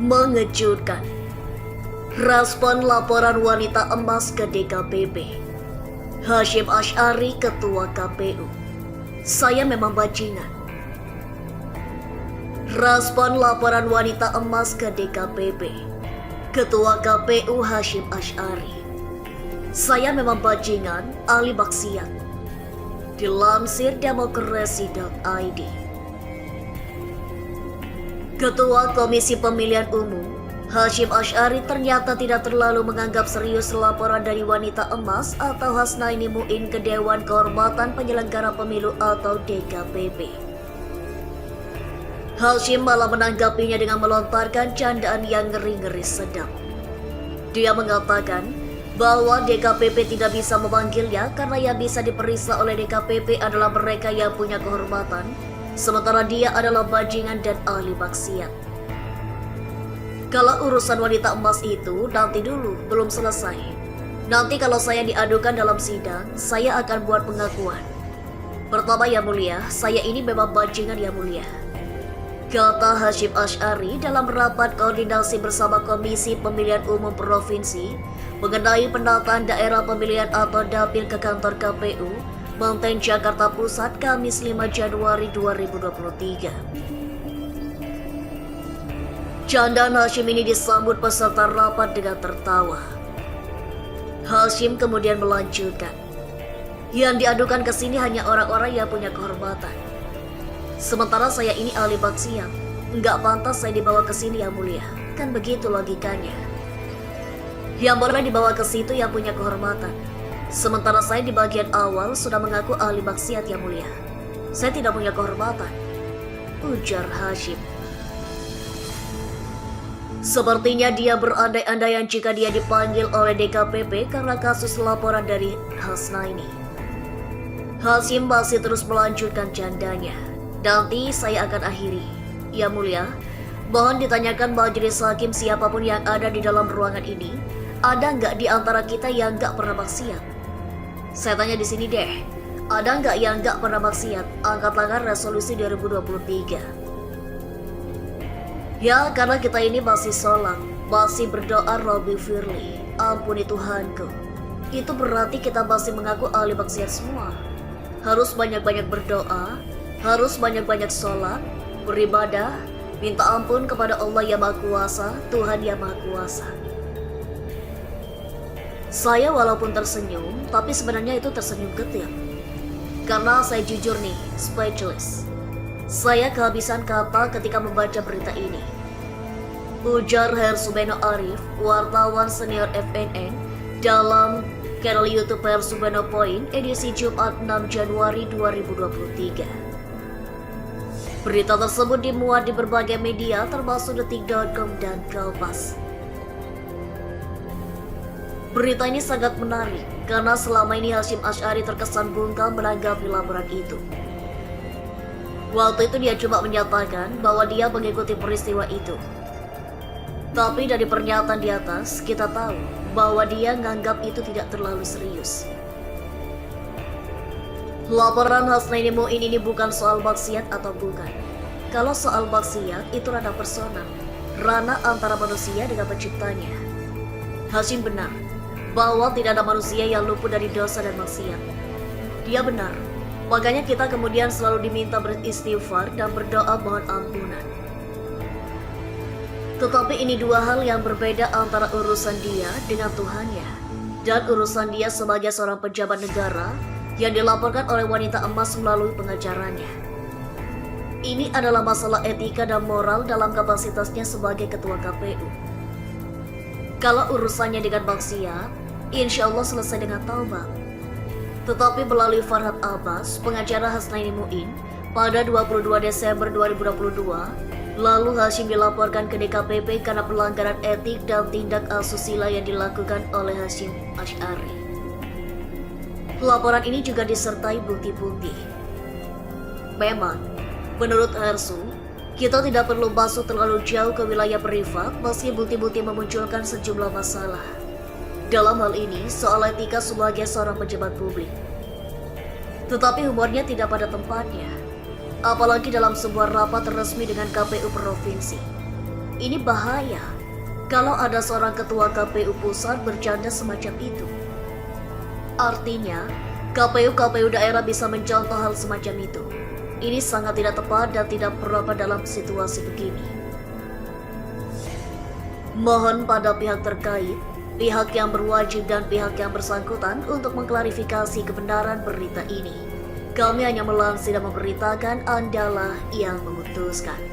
Mengejutkan. Respon laporan wanita emas ke DKPP. Hasyim Asy'ari, Ketua KPU. Saya memang bajingan. Respon laporan wanita emas ke DKPP. Ketua KPU Hasyim Asy'ari. Saya memang bajingan, ahli maksiat. Dilansir demokrasi.id. Ketua Komisi Pemilihan Umum Hasyim Asy'ari ternyata tidak terlalu menganggap serius laporan dari wanita emas atau Hasnaini Muin ke Dewan Kehormatan Penyelenggara Pemilu atau DKPP. Hasyim malah menanggapinya dengan melontarkan candaan yang ngeri-ngeri sedap. Dia mengatakan bahwa DKPP tidak bisa memanggilnya karena yang bisa diperiksa oleh DKPP adalah mereka yang punya kehormatan, sementara dia adalah bajingan dan ahli maksiat. Kalau urusan wanita emas itu nanti dulu, belum selesai. Nanti kalau saya diadukan dalam sidang, saya akan buat pengakuan. Pertama ya mulia, saya ini memang bajingan ya mulia, kata Hasyim Asy'ari dalam rapat koordinasi bersama Komisi Pemilihan Umum Provinsi mengenai penataan daerah pemilihan atau dapil ke kantor KPU Menteng Jakarta Pusat Kamis 5 Januari 2023. Candaan Hasyim ini disambut peserta rapat dengan tertawa. Hasyim kemudian melanjutkan, yang diadukan ke sini hanya orang-orang yang punya kehormatan. Sementara saya ini ahli maksiat, nggak pantas saya dibawa ke sini yang mulia. Kan begitu logikanya. Yang boleh dibawa ke situ yang punya kehormatan. Sementara saya di bagian awal sudah mengaku ahli maksiat yang mulia. Saya tidak punya kehormatan, ujar Hasyim. Sepertinya dia berandai-andaian jika dia dipanggil oleh DKPP karena kasus laporan dari Hasnaini. Hasyim masih terus melanjutkan candanya. Nanti saya akan akhiri. Ya mulia, mohon ditanyakan majelis hakim siapapun yang ada di dalam ruangan ini, ada nggak di antara kita yang nggak pernah maksiat? Saya tanya di sini deh, ada nggak yang nggak pernah maksiat? Angkat tangan resolusi 2023. Ya, karena kita ini masih sholat, masih berdoa Robbi Firli, ampuni Tuhanku. Itu berarti kita masih mengaku ahli maksiat semua. Harus banyak-banyak berdoa, harus banyak-banyak sholat, beribadah, minta ampun kepada Allah yang Maha Kuasa, Tuhan yang Maha Kuasa. Saya walaupun tersenyum, tapi sebenarnya itu tersenyum getir. Karena saya jujur nih, speechless. Saya kehabisan kata ketika membaca berita ini, ujar Hersubeno Arif, wartawan senior FNN, dalam kanal YouTube Hersubeno Point edisi Jumat 6 Januari 2023. Berita tersebut dimuat di berbagai media termasuk detik.com dan Kompas. Berita ini sangat menarik karena selama ini Hasyim Asy'ari terkesan bungkam menanggapi laporan itu. Waktu itu dia cuma menyatakan bahwa dia mengikuti peristiwa itu. Tapi dari pernyataan di atas, kita tahu bahwa dia nganggap itu tidak terlalu serius. Laporan Hasnaini Muin ini bukan soal maksiat atau bukan. Kalau soal maksiat, itu ranah personal, ranah antara manusia dengan penciptanya. Hasyim benar bahwa tidak ada manusia yang luput dari dosa dan maksiat. Dia benar. Makanya kita kemudian selalu diminta beristighfar dan berdoa mohon ampunan. Tetapi ini dua hal yang berbeda antara urusan dia dengan Tuhannya dan urusan dia sebagai seorang pejabat negara yang dilaporkan oleh wanita emas melalui pengacaranya. Ini adalah masalah etika dan moral dalam kapasitasnya sebagai ketua KPU. Kalau urusannya dengan maksiat, insya Allah selesai dengan taubat. Tetapi melalui Farhad Abbas, pengacara Hasnaini Muin, pada 22 Desember 2022, lalu Hasyim dilaporkan ke DKPP karena pelanggaran etik dan tindak asusila yang dilakukan oleh Hasyim Asy'ari. Laporan ini juga disertai bukti-bukti. Memang, menurut Hersu, kita tidak perlu masuk terlalu jauh ke wilayah privat meski bukti-bukti memunculkan sejumlah masalah. Dalam hal ini, soal etika sebagai seorang pejabat publik. Tetapi humornya tidak pada tempatnya, apalagi dalam sebuah rapat resmi dengan KPU Provinsi. Ini bahaya kalau ada seorang ketua KPU pusat bercanda semacam itu. Artinya, KPU-KPU daerah bisa mencontoh hal semacam itu. Ini sangat tidak tepat dan tidak berapa dalam situasi begini. Mohon pada pihak terkait, pihak yang berwajib dan pihak yang bersangkutan untuk mengklarifikasi kebenaran berita ini. Kami hanya melansir dan memberitakan, Andalah yang memutuskan.